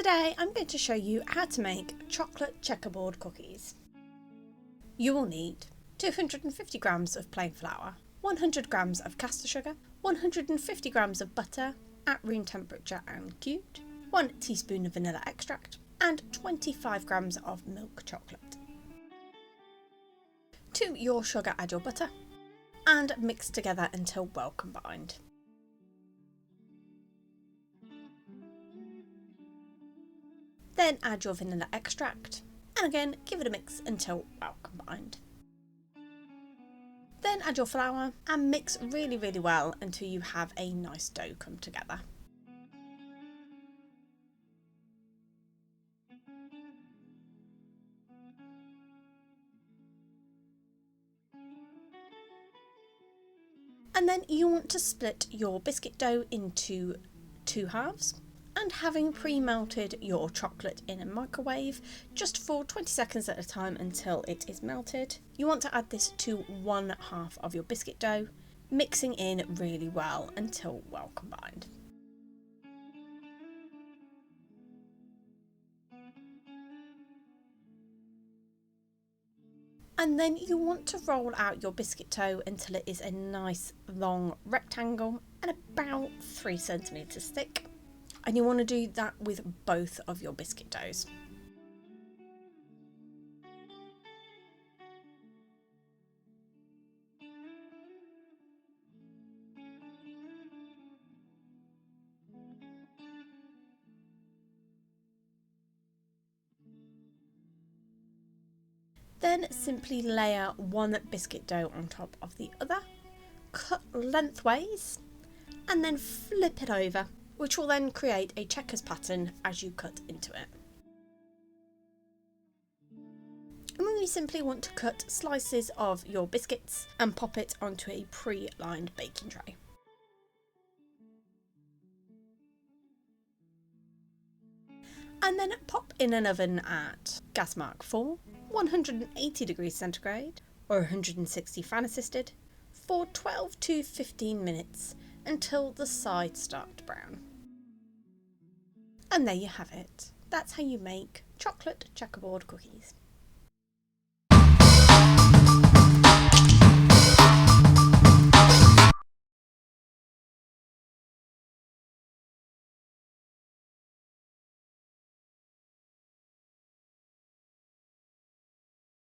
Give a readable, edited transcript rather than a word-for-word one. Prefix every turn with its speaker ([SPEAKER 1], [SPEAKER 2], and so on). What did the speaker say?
[SPEAKER 1] Today I'm going to show you how to make chocolate checkerboard cookies. You will need 250 grams of plain flour, 100 grams of caster sugar, 150 grams of butter at room temperature and cubed, 1 teaspoon of vanilla extract and 25 grams of milk chocolate. To your sugar add your butter and mix together until well combined. Then add your vanilla extract and again give it a mix until well combined. Then add your flour and mix really well until you have a nice dough come together. And then you want to split your biscuit dough into 2 halves. And having pre-melted your chocolate in a microwave just for 20 seconds at a time until it is melted, you want to add this to 1 half of your biscuit dough, mixing in really well until well combined. And then you want to roll out your biscuit dough until it is a nice long rectangle and about 3 centimeters thick. And you want to do that with both of your biscuit doughs. Then simply layer one biscuit dough on top of the other, cut lengthways, and then flip it over, which will then create a checkers pattern as you cut into it. And then you simply want to cut slices of your biscuits and pop it onto a pre-lined baking tray. And then pop in an oven at gas mark 4, 180 degrees centigrade or 160 fan assisted for 12 to 15 minutes until the sides start to brown. And there you have it. That's how you make chocolate checkerboard cookies.